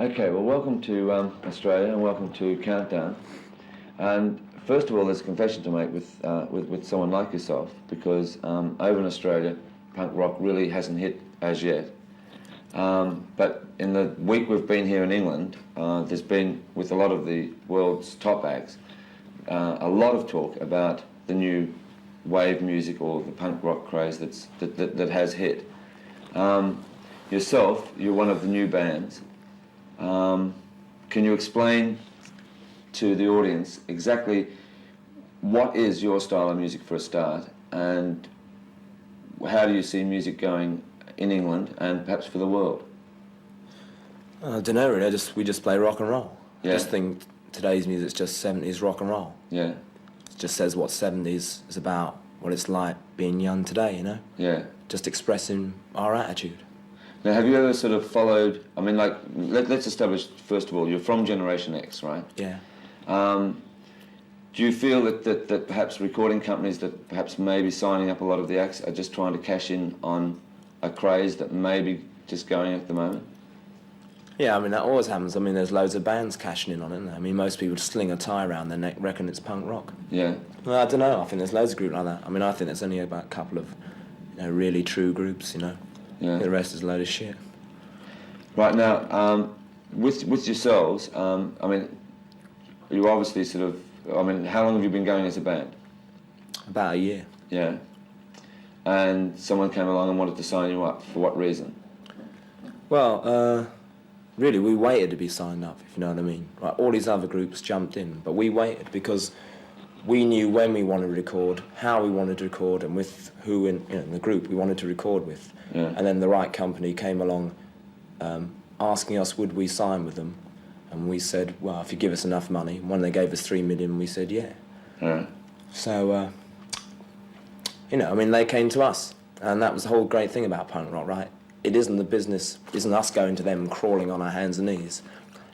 Okay, well, welcome to Australia and welcome to Countdown. And first of all, there's a confession to make with someone like yourself, because over in Australia, punk rock really hasn't hit as yet. But in the week we've been here in England, there's been, with a lot of the world's top acts, a lot of talk about the new wave music or the punk rock craze that has hit. Yourself, you're one of the new bands. Can you explain to the audience exactly what is your style of music for a start, and how do you see music going in England and perhaps for the world? I don't know really, we just play rock and roll. Yeah. I just think today's music's just 70s rock and roll. Yeah. It just says what 70s is about, what it's like being young today, you know? Yeah. Just expressing our attitude. Now, have you ever sort of followed, I mean, like, let's establish, first of all, you're from Generation X, right? Yeah. Do you feel that perhaps recording companies that perhaps maybe signing up a lot of the acts are just trying to cash in on a craze that may be just going at the moment? Yeah, I mean, that always happens. I mean, there's loads of bands cashing in on it. I mean, most people just sling a tie around their neck, reckon it's punk rock. Yeah. Well, I don't know. I think there's loads of groups like that. I mean, I think there's only about a couple of, really true groups, Yeah. The rest is a load of shit. Right now, with yourselves, I mean, you obviously sort of, I mean, how long have you been going as a band? About a year. Yeah. And someone came along and wanted to sign you up. For what reason? Well, really, we waited to be signed up, if you know what I mean. Right, all these other groups jumped in, but we waited because we knew when we wanted to record, how we wanted to record, and with who in the group we wanted to record with. Yeah. And then the right company came along asking us would we sign with them. And we said, well, if you give us enough money. When they gave us 3 million, we said, yeah. Yeah. So, I mean, they came to us. And that was the whole great thing about punk rock, right? It isn't the business, isn't us going to them and crawling on our hands and knees.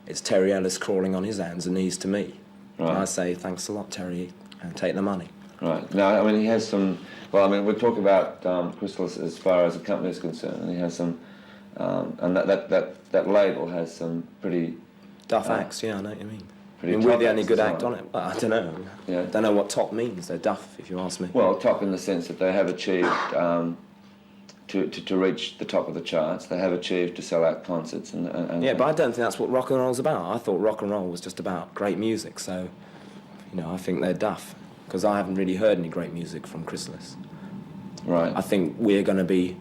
It's Terry Ellis crawling on his hands and knees to me. Right. And I say, thanks a lot, Terry, and take the money. Right. Now, I mean, he has some, well, I mean, we'll talk about Crystal as far as the company is concerned, and he has some, and that label has some pretty... Duff acts, yeah, I know what you mean. I Pretty mean, we're top the only acts good as act well. on it. Well, I don't know. Yeah. Don't know what top means. They're duff, if you ask me. Well, top in the sense that they have achieved, to reach the top of the charts, they have achieved to sell out concerts and Yeah, but I don't think that's what rock and roll's about. I thought rock and roll was just about great music, so, I think they're duff, because I haven't really heard any great music from Chrysalis. Right. I think we're going to be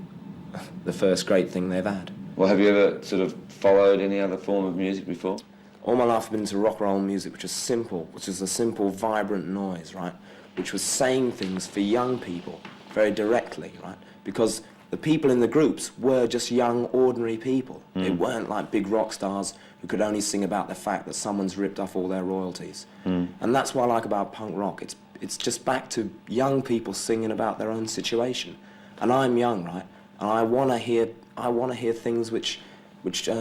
the first great thing they've had. Well, have you ever sort of followed any other form of music before? All my life I've been into rock and roll music, which is simple, which is a simple, vibrant noise, right? Which was saying things for young people very directly, right? Because the people in the groups were just young, ordinary people. They weren't like big rock stars who could only sing about the fact that someone's ripped off all their royalties. And that's what I like about punk rock. It's just back to young people singing about their own situation. And I'm young, right? And I want to hear things which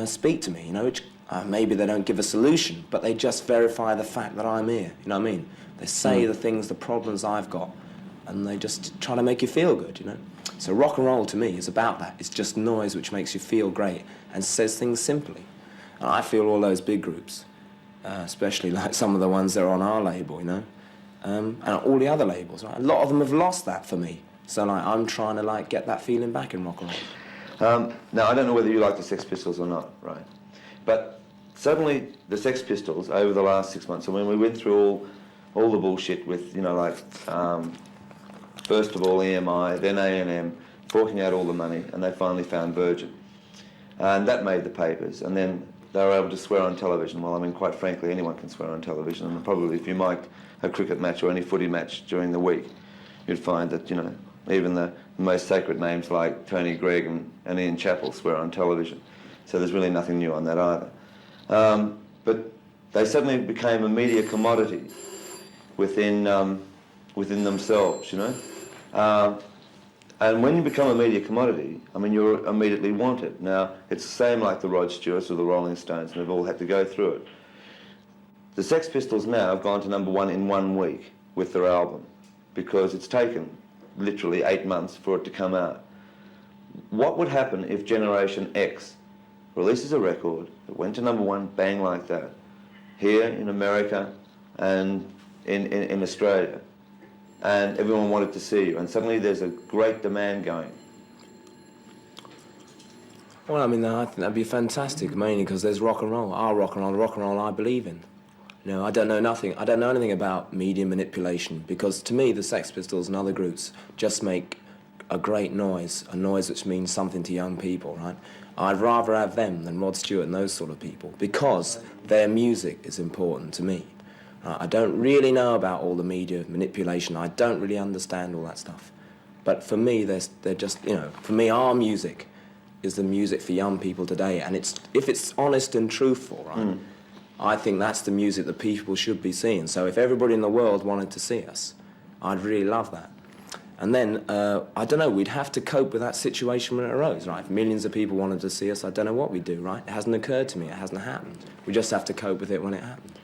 speak to me, which maybe they don't give a solution, but they just verify the fact that I'm here, you know what I mean? They say the things, the problems I've got, and they just try to make you feel good, So rock and roll to me is about that. It's just noise which makes you feel great and says things simply. And I feel all those big groups, especially like some of the ones that are on our label, and all the other labels, right? A lot of them have lost that for me. So I'm trying to get that feeling back in rock and roll. Now, I don't know whether you like the Sex Pistols or not, right? But suddenly the Sex Pistols, over the last 6 months, I mean, we went through all the bullshit with, first of all EMI, then A&M, forking out all the money, and they finally found Virgin. And that made the papers, and then they were able to swear on television. Well, I mean, quite frankly, anyone can swear on television, and probably if you mic'd a cricket match or any footy match during the week, you'd find that, even the most sacred names like Tony Gregg and Ian Chappell swear on television. So there's really nothing new on that either. But they suddenly became a media commodity within themselves, And when you become a media commodity, I mean, you're immediately wanted. Now, it's the same like the Rod Stewarts or the Rolling Stones, and they've all had to go through it. The Sex Pistols now have gone to #1 in 1 week with their album, because it's taken literally 8 months for it to come out. What would happen if Generation X releases a record that went to #1, bang like that, here in America and in Australia, and everyone wanted to see you, and suddenly there's a great demand going. Well, I mean, I think that'd be fantastic, mainly because there's rock and roll, our rock and roll, the rock and roll I believe in. You know, I don't know anything about media manipulation, because to me, the Sex Pistols and other groups just make a great noise, a noise which means something to young people, right? I'd rather have them than Rod Stewart and those sort of people, because their music is important to me. I don't really know about all the media manipulation. I don't really understand all that stuff. But for me, they're just, you know, for me, our music is the music for young people today. And if it's honest and truthful, right, I think that's the music that people should be seeing. So if everybody in the world wanted to see us, I'd really love that. And then, I don't know, we'd have to cope with that situation when it arose, right? If millions of people wanted to see us, I don't know what we'd do, right? It hasn't occurred to me, it hasn't happened. We just have to cope with it when it happens.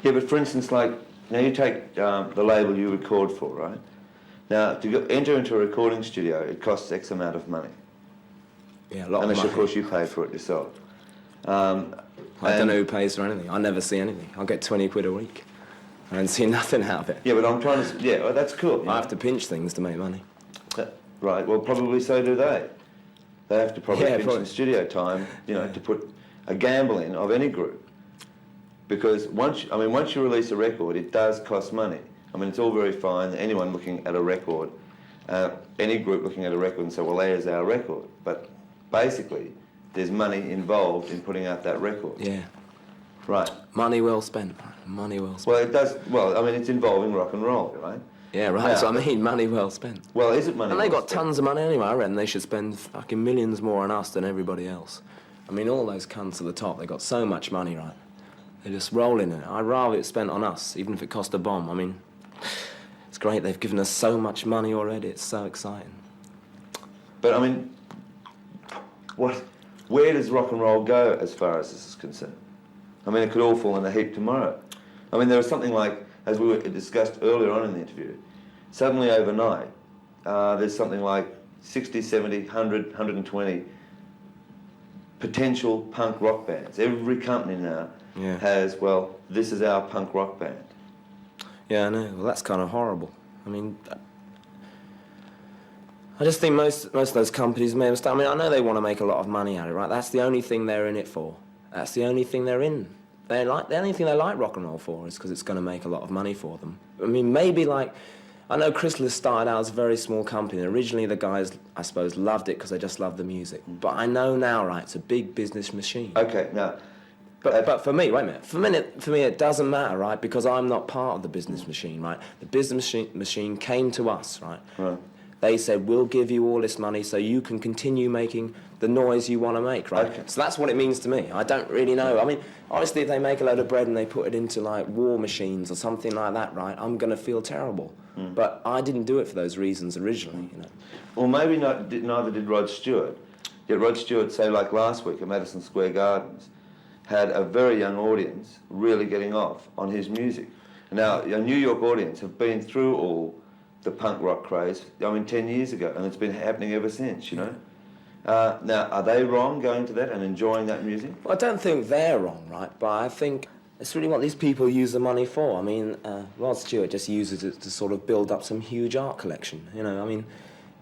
Yeah, but for instance, like, now you take the label you record for, right? Now, to enter into a recording studio, it costs X amount of money. Yeah, a lot Unless, of money. of course, you pay for it yourself. I don't know who pays for anything. I never see anything. I'll get 20 quid a week. I don't see nothing out of it. Yeah, but I'm trying to... Yeah, well, that's cool. I have to pinch things to make money. Right, well, probably so do they. They have to probably pinch probably. the studio time, you know, to put a gamble in of any group. Because once you release a record, it does cost money. I mean, it's all very fine. Anyone looking at a record, any group looking at a record and say, well, there's our record. But basically, there's money involved in putting out that record. Yeah. Right. Money well spent. Money well spent. Well, it does. Well, I mean, it's involving rock and roll, right? Yeah, right. Now, So I mean, money well spent. Well, is it money? And they well got spent? tons of money anyway. I reckon they should spend fucking millions more on us than everybody else. I mean, all those cunts at the top, they got so much money, right? They're just rolling in it. I'd rather it spent on us, even if it cost a bomb. I mean, it's great. They've given us so much money already. It's so exciting. But I mean, where does rock and roll go as far as this is concerned? I mean, it could all fall in a heap tomorrow. I mean, there was something like, as we discussed earlier on in the interview, suddenly overnight, there's something like 60, 70, 100, 120 potential punk rock bands. Every company now has, well, this is our punk rock band. Yeah, I know. Well, that's kind of horrible. I mean, I just think most of those companies may have... I mean, I know they want to make a lot of money out of it, right? That's the only thing they're in it for. That's the only thing they're in. The only thing they like rock and roll for is because it's going to make a lot of money for them. I mean, maybe like... I know Chrysalis started out as a very small company. Originally, the guys, I suppose, loved it because they just loved the music. But I know now, right, it's a big business machine. Okay, now... But for me, wait a minute. For me, it doesn't matter, right? Because I'm not part of the business machine, right? The business machine came to us, right? Right. They said, we'll give you all this money so you can continue making the noise you want to make, right? Okay. So that's what it means to me. I don't really know. I mean, honestly, if they make a load of bread and they put it into, like, war machines or something like that, right, I'm going to feel terrible. But I didn't do it for those reasons originally, you know. Well, maybe neither did Rod Stewart. Yet Rod Stewart, say, like last week at Madison Square Gardens, had a very young audience really getting off on his music. Now, a New York audience have been through all the punk rock craze, 10 years ago, and it's been happening ever since, you know. Now, are they wrong going to that and enjoying that music? Well, I don't think they're wrong, right? But I think it's really what these people use the money for. I mean, Rod Stewart just uses it to sort of build up some huge art collection, you know, I mean...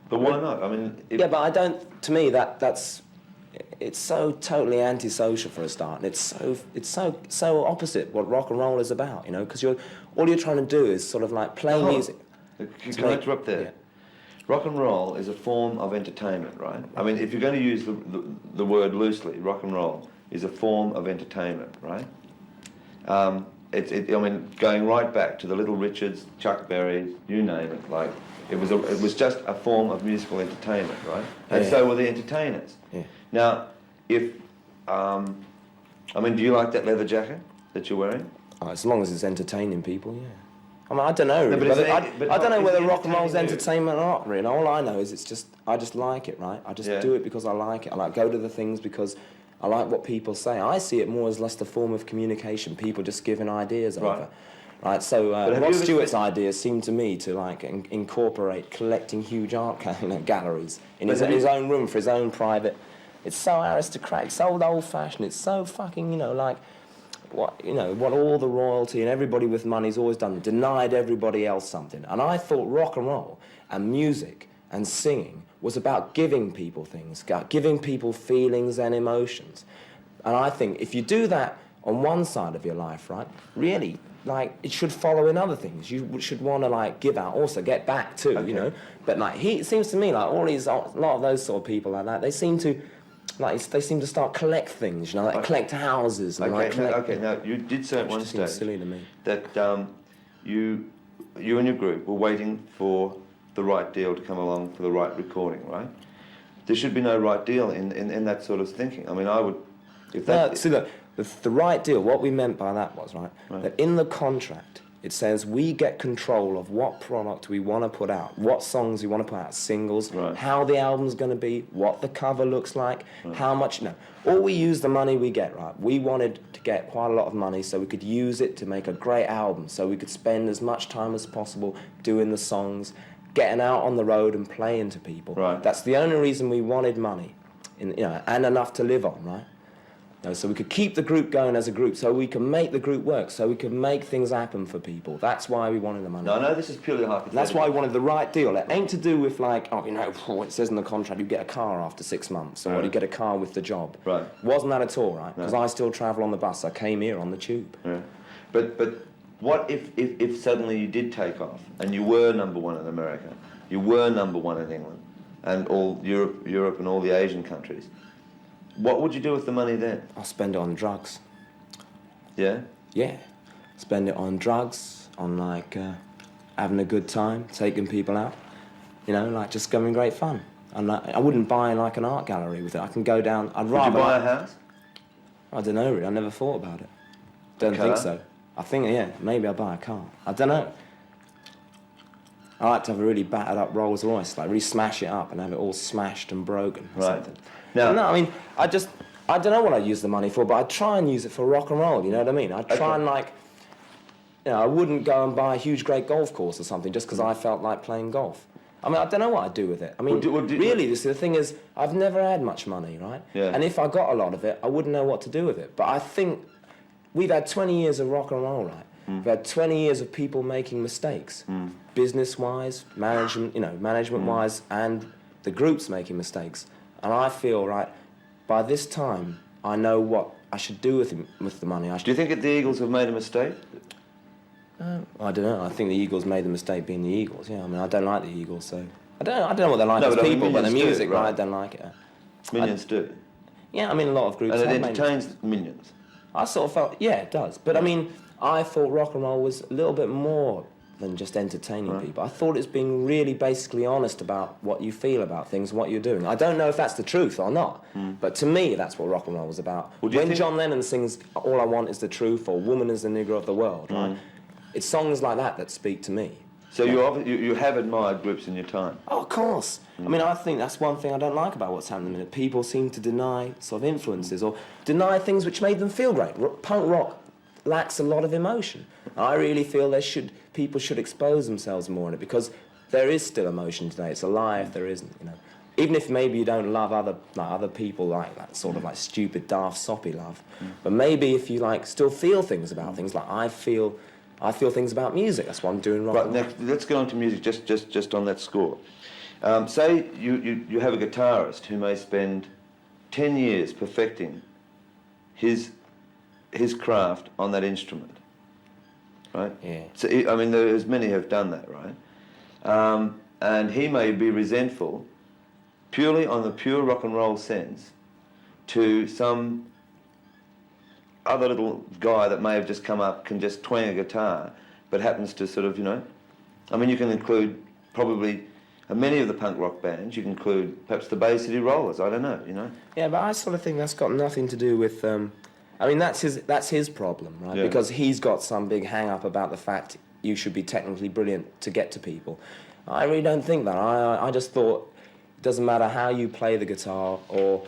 But why not? I mean... Yeah, but I don't... To me, that's... It's so totally antisocial for a start, and it's so opposite what rock and roll is about, you know, because all you're trying to do is sort of like play music. Can I interrupt there? Yeah. Rock and roll is a form of entertainment, right? I mean, if you're going to use the word loosely, rock and roll is a form of entertainment, right? Going right back to the Little Richards, Chuck Berry, you name it, like it was just a form of musical entertainment, right? And so were the entertainers. Yeah. Now, if do you like that leather jacket that you're wearing? As long as it's entertaining people, yeah. I mean, I don't know. No, but really, but I don't know is whether it rock and roll's entertaining entertainment or not, really. All I know is I just like it, right? I just do it because I like it. I like go to the things because I like what people say. I see it more as just a form of communication. People just giving ideas over. Right, so Rod Stewart's ideas seem to me to like incorporate collecting huge art galleries in his own room for his own private It's so aristocratic, so old-fashioned. It's so fucking, you know, like what all the royalty and everybody with money's always done, denied everybody else something. And I thought rock and roll and music and singing was about giving people things, giving people feelings and emotions. And I think if you do that on one side of your life, right, really, like, it should follow in other things. You should want to, like, give out, also get back too, you know. But, like, it seems to me like a lot of those sort of people like that, they seem to start collect things, you know, like collect houses. And Now you did say at one stage silly to me. that you and your group were waiting for the right deal to come along for the right recording, right? There should be no right deal in that sort of thinking. I mean, I would... If that, See, the right deal, what we meant by that was, right, that in the contract, it says we get control of what product we want to put out, what songs we want to put out, singles, how the album's going to be, what the cover looks like, how much, all we use the money we get, right? We wanted to get quite a lot of money so we could use it to make a great album, so we could spend as much time as possible doing the songs, getting out on the road and playing to people. Right. That's the only reason we wanted money, and enough to live on, right? So we could keep the group going as a group, so we can make the group work, so we can make things happen for people. That's why we wanted the money. No, I know this is purely hypothetical. That's why we wanted the right deal. It ain't to do with like, it says in the contract you get a car after 6 months, or you get a car with the job. Right. Wasn't that at all, right? Because I still travel on the bus. I came here on the tube. Yeah. But what if suddenly you did take off and you were number one in America, you were number one in England, and all Europe and all the Asian countries? What would you do with the money then? I'll spend it on drugs. Yeah? Yeah. Spend it on drugs, on like having a good time, taking people out. You know, like just having great fun. And I wouldn't buy like an art gallery with it. I can go down. I'd rather. Would you buy a house? I don't know really. I never thought about it. Don't think so. I think maybe I'll buy a car. I don't know. I like to have a really battered up Rolls Royce, like really smash it up and have it all smashed and broken or something. No, I mean, I don't know what I use the money for, but I try and use it for rock and roll, you know what I mean? I try and like, I wouldn't go and buy a huge great golf course or something just because I felt like playing golf. I mean, I don't know what I'd do with it. I mean, really, the thing is, I've never had much money, right? Yeah. And if I got a lot of it, I wouldn't know what to do with it. But I think we've had 20 years of rock and roll, right? We've had 20 years of people making mistakes, business-wise, management-wise, and the groups making mistakes. And I feel, right, by this time, I know what I should do with the money. Do you think that the Eagles have made a mistake? I don't know. I think the Eagles made the mistake being the Eagles. Yeah, I mean, I don't like the Eagles, so I don't know what they're like as people, but the music, right? I don't like it. Minions do. Yeah, I mean, a lot of groups. And it entertains Minions. I sort of felt, yeah, it does. But I mean, I thought rock and roll was a little bit more than just entertaining people. I thought it was being really basically honest about what you feel about things and what you're doing. I don't know if that's the truth or not, but to me, that's what rock and roll was about. When John Lennon sings "All I Want Is the Truth" or "Woman is the Nigger of the World," right? It's songs like that speak to me. So you have admired groups in your time? Oh, of course. I mean, I think that's one thing I don't like about what's happening in a minute. People seem to deny sort of influences or deny things which made them feel great. Punk rock lacks a lot of emotion. I really feel people should expose themselves more in it because there is still emotion today. It's a lie if there isn't, you know. Even if maybe you don't love other people like that sort of like stupid, daft, soppy love, but maybe if you like still feel things about things, like I feel things about music. That's what I'm doing right now. Next, let's get on to music just on that score. Say you have a guitarist who may spend 10 years perfecting his craft on that instrument, right? Yeah. So, I mean, there's many have done that, right? And he may be resentful purely on the pure rock and roll sense to some other little guy that may have just come up, can just twang a guitar, but happens to sort of, you know... I mean, you can include probably many of the punk rock bands. You can include perhaps the Bay City Rollers, I don't know, you know? Yeah, but I sort of think that's got nothing to do with... I mean, that's his problem, right? Yeah. Because he's got some big hang-up about the fact you should be technically brilliant to get to people. I really don't think that. I just thought it doesn't matter how you play the guitar or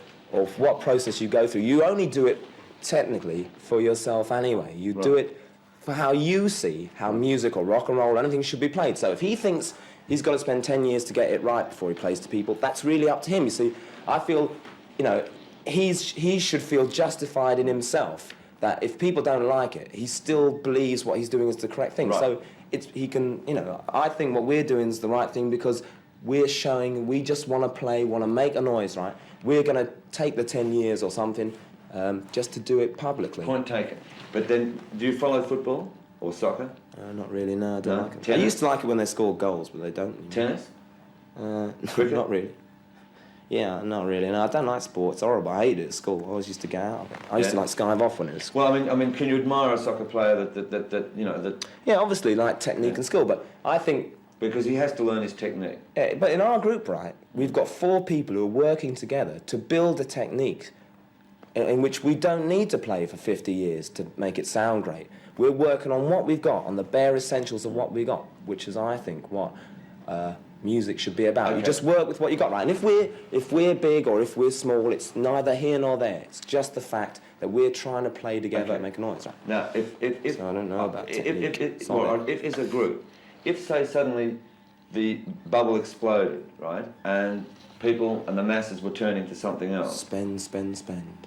what process you go through. You only do it technically for yourself anyway. You do it for how you see how music or rock and roll or anything should be played. So if he thinks he's got to spend 10 years to get it right before he plays to people, that's really up to him. You see, I feel, you know, he should feel justified in himself that if people don't like it, he still believes what he's doing is the correct thing. Right. So he can, you know, I think what we're doing is the right thing because we're showing we just want to play, want to make a noise, right? We're going to take the 10 years or something just to do it publicly. Point taken. But then, do you follow football or soccer? Not really, no, I don't No? like it. I Tennis? used to like it when they scored goals, but they don't. Tennis? Cricket? Not really. Yeah, not really. No, I don't like sport. It's horrible. I hated it at school. I always used to get out of it. I used to Yeah. like skive off when it was school. Well, I mean, can you admire a soccer player that you know that Yeah, obviously like technique and skill, but I think because he has to learn his technique. yeah, but in our group, right, we've got 4 people who are working together to build a technique in which we don't need to play for 50 years to make it sound great. We're working on what we've got, on the bare essentials of what we got, which is, I think, what music should be about. Okay. You just work with what you got, right? And if we're big or if we're small, it's neither here nor there. It's just the fact that we're trying to play together Okay. and make a noise, right? Now, if So I don't know about technique. if Solid. if it's a group, if say suddenly the bubble exploded, right, and people and the masses were turning to something else. Spend.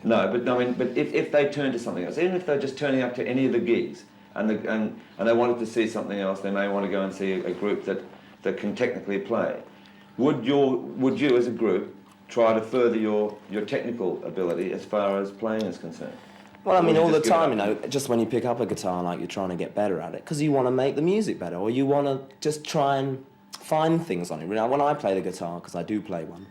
No, but I mean, but if they turned to something else, even if they're just turning up to any of the gigs and they wanted to see something else, they may want to go and see a group that can technically play. Would you as a group try to further your technical ability as far as playing is concerned? Well, I mean, Or all the just give it time, up? you know, just when you pick up a guitar, like you're trying to get better at it, because you want to make the music better, or you want to just try and find things on it. You know, when I play the guitar, because I do play one,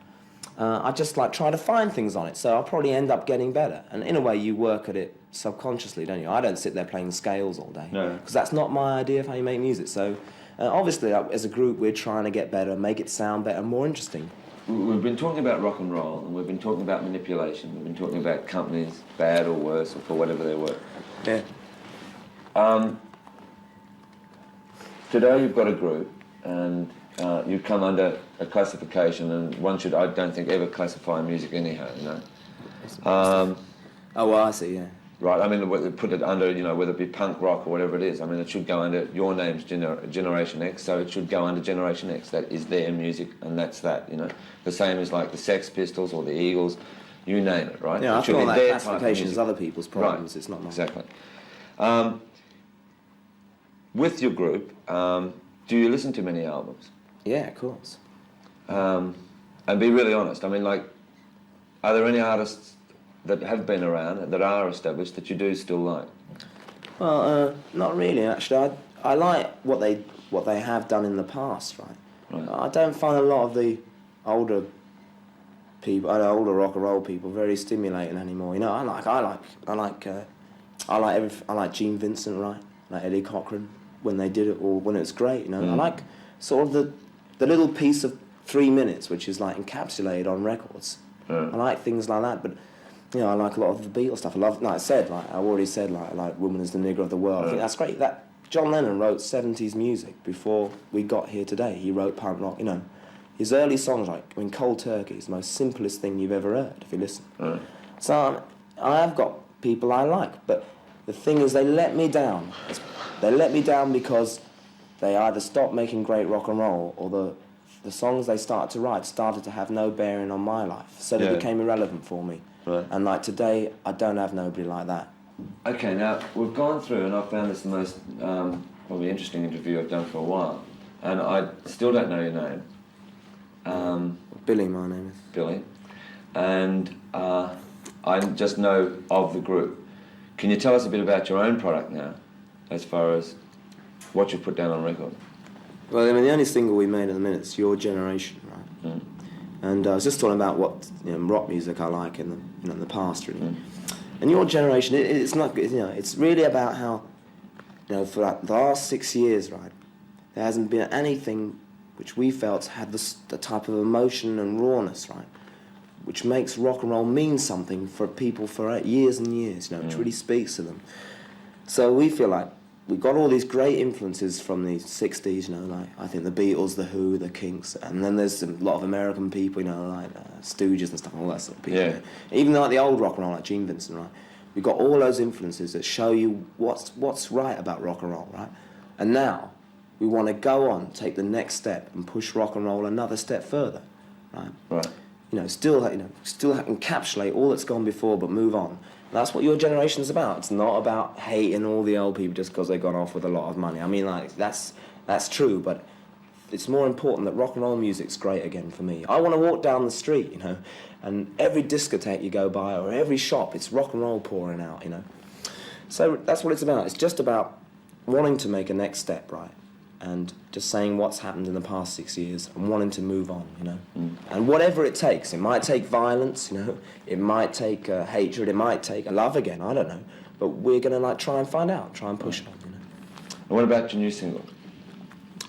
I just like try to find things on it, so I'll probably end up getting better. And in a way, you work at it subconsciously, don't you? I don't sit there playing scales all day, No. because that's not my idea of how you make music. So, obviously, as a group, we're trying to get better, make it sound better, more interesting. We've been talking about rock and roll, and we've been talking about manipulation. We've been talking about companies, bad or worse, or for whatever they were. Yeah. Today you've got a group, and you come under a classification, and one should, I don't think, ever classify music anyhow, you know. Oh, well, I see, yeah. Right, I mean, put it under, you know, whether it be punk rock or whatever it is. I mean, it should go under, your name's Generation X, so it should go under Generation X. That is their music, and that's that, you know. The same as like the Sex Pistols or the Eagles, you name it, right? Yeah, It I should feel be that their type of classification is music. other people's problems, Right. it's not mine. Exactly. With your group, do you listen to many albums? Yeah, of course. And be really honest, I mean, like, are there any artists that have been around, that are established, that you do still like? Well, not really, actually. I like what they have done in the past, right? Right. I don't find a lot of the older people, older rock and roll people, very stimulating anymore. You know, I like Gene Vincent, right? Like Eddie Cochran when they did it, or when it was great. You know, I like sort of the little piece of 3 minutes which is like encapsulated on records. Yeah. I like things like that, but. You know, I like a lot of the Beatles stuff. I love, like I said, like I already said, like "Woman is the Nigger of the World." I think that's great. That John Lennon wrote 70s music before we got here today. He wrote punk rock. You know, his early songs, like Cold Turkey, is the most simplest thing you've ever heard if you listen. So I have got people I like, but the thing is, they let me down. They let me down because they either stopped making great rock and roll, or the songs they started to write started to have no bearing on my life, so they Yeah. became irrelevant for me. Right. And like today, I don't have nobody like that. Okay, now, we've gone through, and I found this the most probably interesting interview I've done for a while, and I still don't know your name. Billy, my name is. Billy, and I just know of the group. Can you tell us a bit about your own product now, as far as what you put down on record? Well, I mean, the only single we made at the minute is Your Generation, right? And I was just talking about what rock music I like in the past, really. And Your Generation, it's not, it's really about how, for like the last 6 years, right, there hasn't been anything which we felt had the type of emotion and rawness, right, which makes rock and roll mean something for people for years and years, which really speaks to them. So we feel like we got all these great influences from the 60s, like I think the Beatles, the Who, the Kinks, and then there's a lot of American people, like Stooges and stuff, all that sort of people. Yeah. Even like the old rock and roll, like Gene Vincent, right? We got all those influences that show you what's right about rock and roll, right? And now we want to go on, take the next step, and push rock and roll another step further, right? Right. still encapsulate all that's gone before, but move on. And that's what your generation's about. It's not about hating all the old people just because they've gone off with a lot of money. I mean, like, that's true, but it's more important that rock and roll music's great again for me. I want to walk down the street, and every discotheque you go by or every shop, it's rock and roll pouring out, So that's what it's about. It's just about wanting to make a next step, right? And just saying what's happened in the past 6 years and wanting to move on, And whatever it takes. It might take violence, It might take hatred. It might take love again. I don't know. But we're going to try and find out, try and push on, And what about your new single?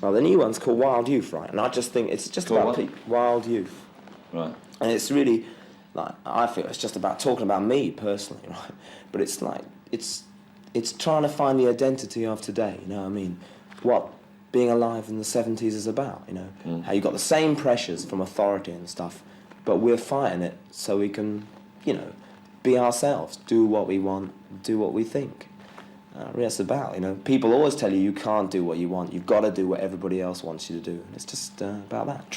Well, the new one's called Wild Youth, right? And I just think it's just about Wild Youth. Right. And it's really, I feel it's just about talking about me personally, right? But it's it's trying to find the identity of today, you know what I mean? What being alive in the 70s is about, How you got the same pressures from authority and stuff, but we're fighting it so we can, be ourselves, do what we want, do what we think. Really that's about, People always tell you can't do what you want, you've got to do what everybody else wants you to do. And it's just about that.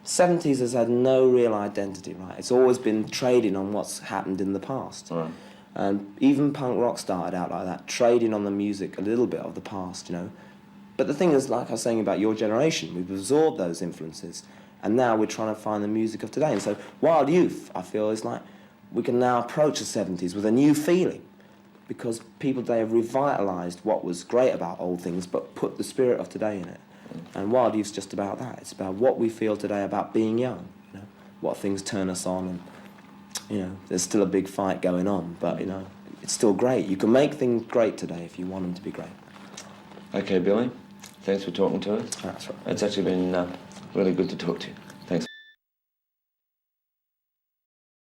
70s has had no real identity, right? It's always been trading on what's happened in the past. Right. And even punk rock started out like that, trading on the music, a little bit of the past, But the thing is, like I was saying about your generation, we've absorbed those influences, and now we're trying to find the music of today. And so Wild Youth, I feel, is like we can now approach the 70s with a new feeling, because people today have revitalised what was great about old things, but put the spirit of today in it. And Wild Youth's just about that. It's about what we feel today about being young, what things turn us on, and there's still a big fight going on, but it's still great. You can make things great today if you want them to be great. Okay, Billy, thanks for talking to us. That's right. It's actually been really good to talk to you.